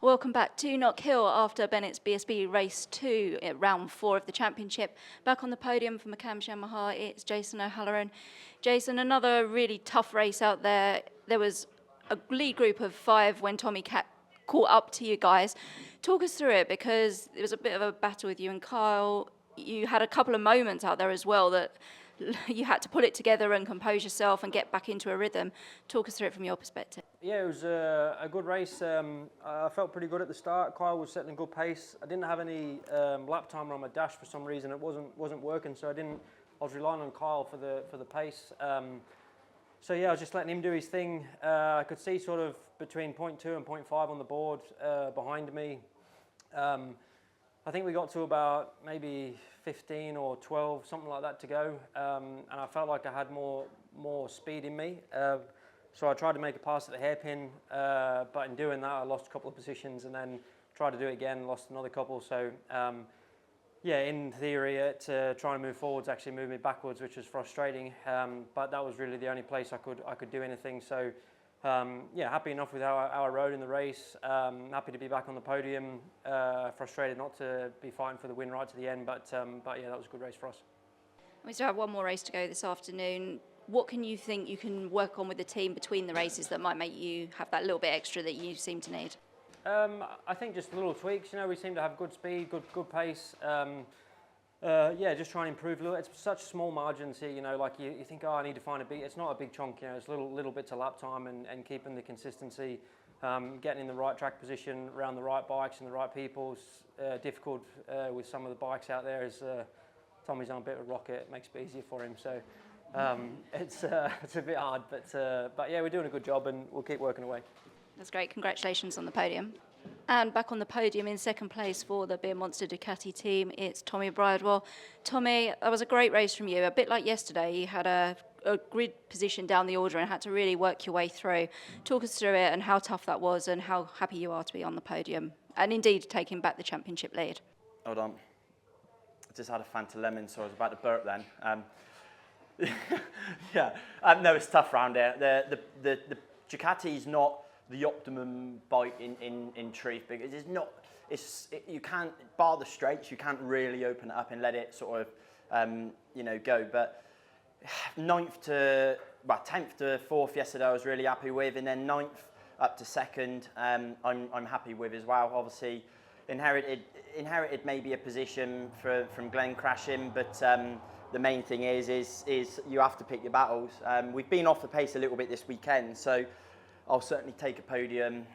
Welcome back to Knockhill after Bennetts BSB race 2 at round 4 of the championship. Back on the podium for McCamb's Yamaha, it's Jason O'Halloran. Jason, another really tough race out there. There was a lead group of 5 when Tommy caught up to you guys. Talk us through it, because it was a bit of a battle with you and Kyle. You had a couple of moments out there as well that you had to pull it together and compose yourself and get back into a rhythm. Talk us through it from your perspective. Yeah, it was a good race. I felt pretty good at the start. Kyle was setting a good pace. I didn't have any lap timer on my dash for some reason. It wasn't working, so I was relying on Kyle for the pace. So yeah, I was just letting him do his thing. I could see sort of between 0.2 and 0.5 on the board behind me. I think we got to about maybe 15 or 12, something like that to go, and I felt like I had more speed in me. So I tried to make a pass at the hairpin, but in doing that I lost a couple of positions, and then tried to do it again, lost another couple. So yeah, in theory, trying to move forwards actually moved me backwards, which was frustrating. But that was really the only place I could do anything. So yeah, happy enough with how I rode in the race. Happy to be back on the podium. Frustrated not to be fighting for the win right to the end, but yeah, that was a good race for us. We still have one more race to go this afternoon. What can you think you can work on with the team between the races that might make you have that little bit extra that you seem to need? I think just little tweaks. You know, we seem to have good speed, good pace. Yeah, just try and improve a little. It's such small margins here, you know, like you think, oh, I need to find a big, it's not a big chunk, you know, it's little bits of lap time and keeping the consistency, getting in the right track position around the right bikes and the right people. Difficult with some of the bikes out there, as Tommy's on a bit of a rocket, it makes it easier for him. So it's a bit hard, but yeah, we're doing a good job and we'll keep working away. That's great. Congratulations on the podium. And back on the podium in second place for the Beer Monster Ducati team, it's Tommy Bridewell. Tommy, that was a great race from you. A bit like yesterday, you had a grid position down the order and had to really work your way through. Talk us through it and how tough that was and how happy you are to be on the podium and indeed taking back the championship lead. Hold on. I just had a Fanta lemon, so I was about to burp then. Yeah, no, it's tough round here. The Ducati's not the optimum bike in truth, because it's not. You can't, bar the straights, you can't really open it up and let it sort of you know, go. But 10th to 4th yesterday I was really happy with, and then 9th up to 2nd I'm happy with as well. Obviously inherited maybe a position from Glenn crashing, but the main thing is you have to pick your battles. We've been off the pace a little bit this weekend, so I'll certainly take a podium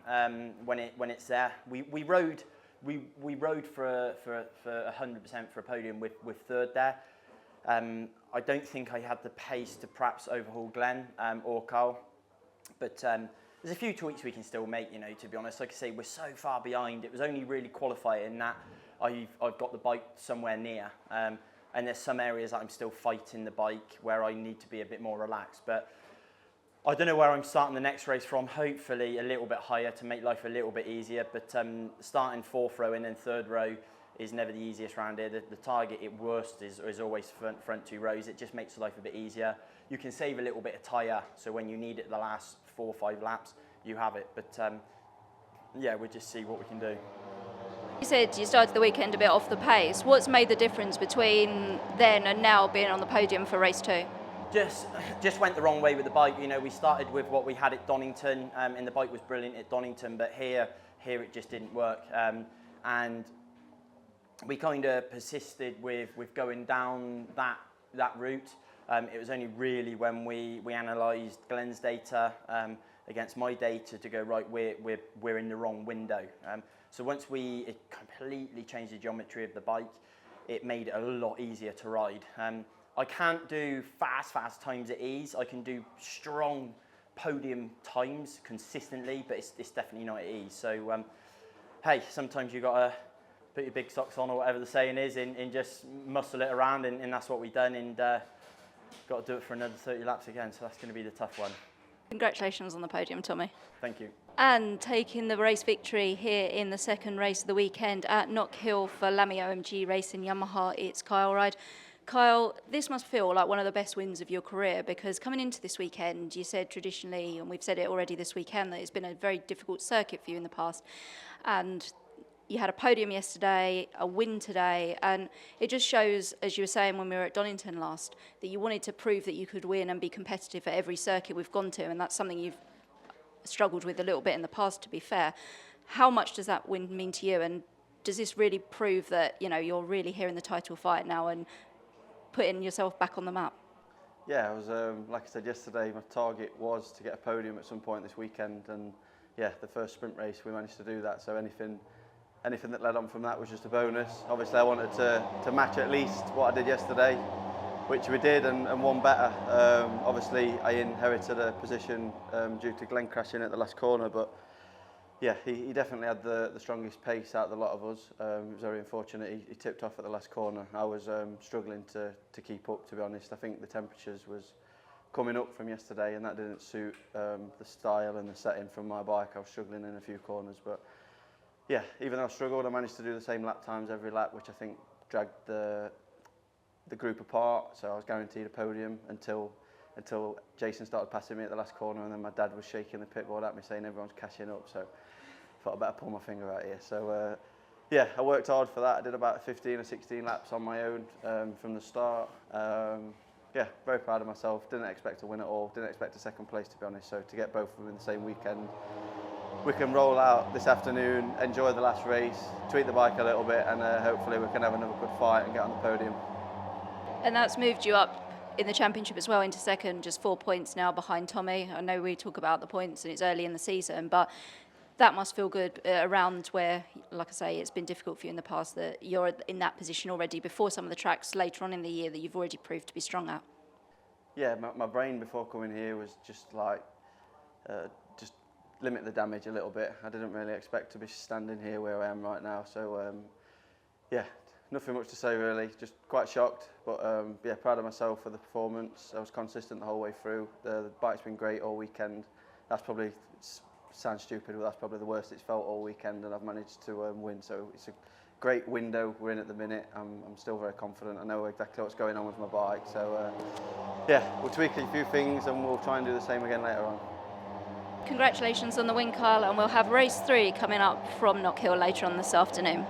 when it's there. We rode for 100% for a podium with 3rd there. I don't think I had the pace to perhaps overhaul Glenn or Carl, but there's a few tweaks we can still make. You know, to be honest, like I say, we're so far behind. It was only really qualifying that I've got the bike somewhere near, and there's some areas that I'm still fighting the bike where I need to be a bit more relaxed, but I don't know where I'm starting the next race from. Hopefully a little bit higher to make life a little bit easier, but starting 4th row and then 3rd row is never the easiest round here. The target at worst is always front 2 rows. It just makes life a bit easier. You can save a little bit of tyre, so when you need it the last 4 or 5 laps, you have it. But yeah, we'll just see what we can do. You said you started the weekend a bit off the pace. What's made the difference between then and now being on the podium for race 2? Just went the wrong way with the bike. You know, we started with what we had at Donington, and the bike was brilliant at Donington, but here it just didn't work. And we kind of persisted with going down that route. It was only really when we analysed Glenn's data against my data to go, right, we're in the wrong window. So once it completely changed the geometry of the bike, it made it a lot easier to ride. I can't do fast times at ease. I can do strong podium times consistently, but it's definitely not at ease. So, hey, sometimes you got to put your big socks on, or whatever the saying is, and just muscle it around, and that's what we've done, and got to do it for another 30 laps again, so that's going to be the tough one. Congratulations on the podium, Tommy. Thank you. And taking the race victory here in the second race of the weekend at Knockhill for Lamy OMG Racing Yamaha, it's Kyle Ryde. Kyle, this must feel like one of the best wins of your career, because coming into this weekend, you said traditionally, and we've said it already this weekend, that it's been a very difficult circuit for you in the past. And you had a podium yesterday, a win today, and it just shows, as you were saying when we were at Donington last, that you wanted to prove that you could win and be competitive at every circuit we've gone to, and that's something you've struggled with a little bit in the past, to be fair. How much does that win mean to you, and does this really prove that, you know, you're really here in the title fight now and putting yourself back on the map? Yeah, I was like I said yesterday, my target was to get a podium at some point this weekend, and yeah, the first sprint race we managed to do that. So anything that led on from that was just a bonus. Obviously, I wanted to match at least what I did yesterday, which we did, and one better. Obviously, I inherited a position due to Glenn crashing at the last corner, but yeah, he definitely had the strongest pace out of the lot of us. It was very unfortunate. He tipped off at the last corner. I was struggling to keep up, to be honest. I think the temperatures was coming up from yesterday, and that didn't suit the style and the setting from my bike. I was struggling in a few corners, but yeah, even though I struggled, I managed to do the same lap times every lap, which I think dragged the group apart. So I was guaranteed a podium until Jason started passing me at the last corner, and then my dad was shaking the pitboard at me saying everyone's cashing up. So I thought I'd better pull my finger out here. So yeah, I worked hard for that. I did about 15 or 16 laps on my own from the start. Yeah, very proud of myself. Didn't expect to win at all. Didn't expect a second place, to be honest. So to get both of them in the same weekend, we can roll out this afternoon, enjoy the last race, tweak the bike a little bit, and hopefully we can have another good fight and get on the podium. And that's moved you up in the championship as well into second, just 4 points now behind Tommy. I know we talk about the points and it's early in the season, but that must feel good around where, like I say, it's been difficult for you in the past, that you're in that position already before some of the tracks later on in the year that you've already proved to be strong at. Yeah, my brain before coming here was just like, just limit the damage a little bit. I didn't really expect to be standing here where I am right now. So yeah, nothing much to say really, just quite shocked. But yeah, proud of myself for the performance. I was consistent the whole way through. The bike's been great all weekend. That's probably, sounds stupid, but that's probably the worst it's felt all weekend, and I've managed to win. So it's a great window we're in at the minute. I'm still very confident. I know exactly what's going on with my bike. So yeah, we'll tweak a few things and we'll try and do the same again later on. Congratulations on the win, Kyle, and we'll have race 3 coming up from Knockhill later on this afternoon.